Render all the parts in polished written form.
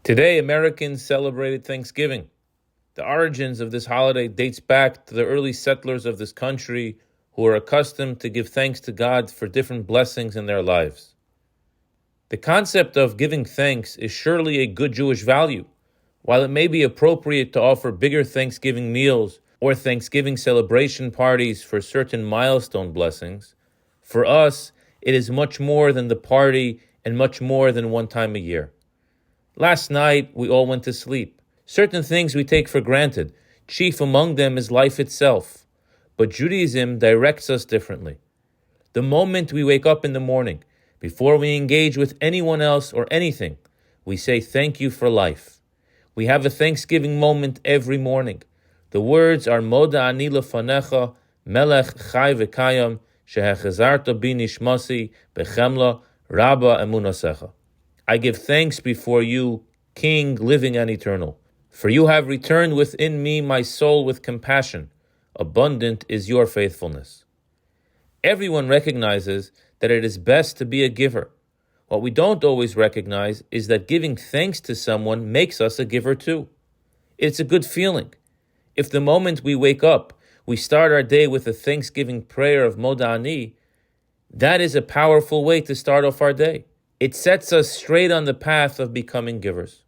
Today, Americans celebrated Thanksgiving. The origins of this holiday dates back to the early settlers of this country who were accustomed to give thanks to God for different blessings in their lives. The concept of giving thanks is surely a good Jewish value. While it may be appropriate to offer bigger Thanksgiving meals or Thanksgiving celebration parties for certain milestone blessings, for us, it is much more than the party and much more than one time a year. Last night, we all went to sleep. Certain things we take for granted. Chief among them is life itself. But Judaism directs us differently. The moment we wake up in the morning, before we engage with anyone else or anything, we say thank you for life. We have a Thanksgiving moment every morning. The words are Modeh ani lefanecha, melech chai v'kayam, shehechazarta bi nishmasi, bechemla, rabba emunasecha. I give thanks before you, King, living and eternal. For you have returned within me my soul with compassion. Abundant is your faithfulness. Everyone recognizes that it is best to be a giver. What we don't always recognize is that giving thanks to someone makes us a giver too. It's a good feeling. If the moment we wake up, we start our day with a Thanksgiving prayer of Modeh ani, that is a powerful way to start off our day. It sets us straight on the path of becoming givers.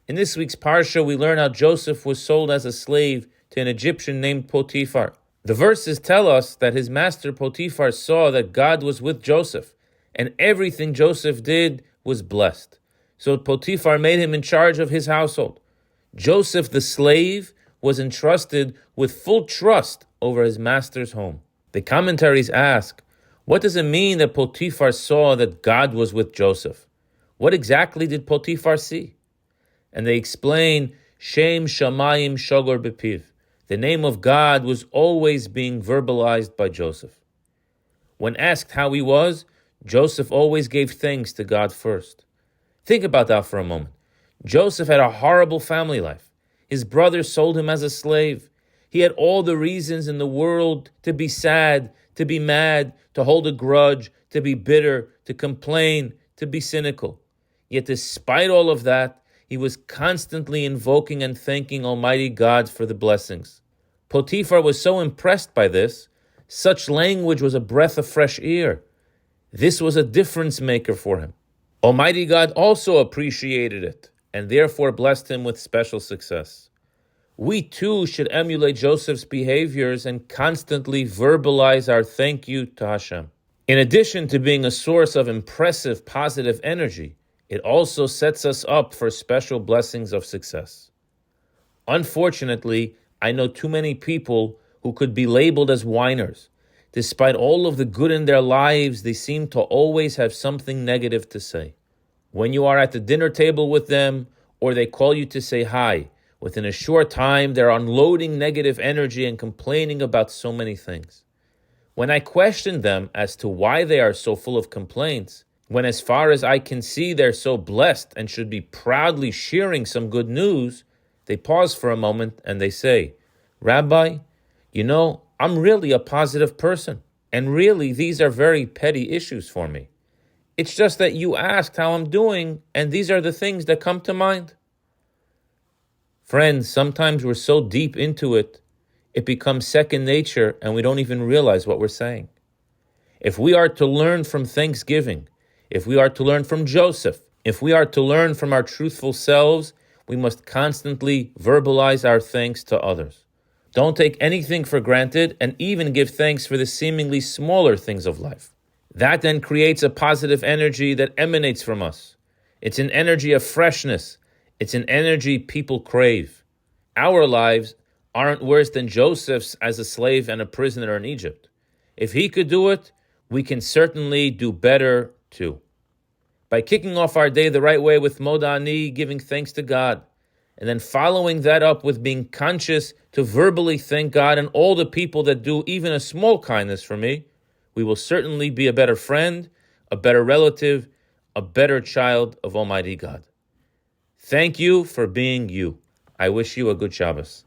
In this week's Parasha, we learn how Joseph was sold as a slave to an Egyptian named Potiphar. The verses tell us that his master Potiphar saw that God was with Joseph, and everything Joseph did was blessed. So Potiphar made him in charge of his household. Joseph, the slave, was entrusted with full trust over his master's home. The commentaries ask, what does it mean that Potiphar saw that God was with Joseph? What exactly did Potiphar see? And they explain, Shem Shamayim Shogor Bepiv. The name of God was always being verbalized by Joseph. When asked how he was, Joseph always gave thanks to God first. Think about that for a moment. Joseph had a horrible family life. His brothers sold him as a slave. He had all the reasons in the world to be sad, to be mad, to hold a grudge, to be bitter, to complain, to be cynical. Yet despite all of that, he was constantly invoking and thanking Almighty God for the blessings. Potiphar was so impressed by this, such language was a breath of fresh air. This was a difference maker for him. Almighty God also appreciated it, and therefore blessed him with special success. We too should emulate Joseph's behaviors and constantly verbalize our thank you to Hashem. In addition to being a source of impressive positive energy, it also sets us up for special blessings of success. Unfortunately, I know too many people who could be labeled as whiners. Despite all of the good in their lives, they seem to always have something negative to say. When you are at the dinner table with them, or they call you to say hi, within a short time, they're unloading negative energy and complaining about so many things. When I question them as to why they are so full of complaints, when as far as I can see they're so blessed and should be proudly sharing some good news, they pause for a moment and they say, Rabbi, I'm really a positive person, and really these are very petty issues for me. It's just that you asked how I'm doing, and these are the things that come to mind. Friends, sometimes we're so deep into it, it becomes second nature and we don't even realize what we're saying. If we are to learn from Thanksgiving, if we are to learn from Joseph, if we are to learn from our truthful selves, we must constantly verbalize our thanks to others. Don't take anything for granted and even give thanks for the seemingly smaller things of life. That then creates a positive energy that emanates from us. It's an energy of freshness. It's an energy people crave. Our lives aren't worse than Joseph's as a slave and a prisoner in Egypt. If he could do it, we can certainly do better too. By kicking off our day the right way with Modeh ani, giving thanks to God, and then following that up with being conscious to verbally thank God and all the people that do even a small kindness for me, we will certainly be a better friend, a better relative, a better child of Almighty God. Thank you for being you. I wish you a good Shabbos.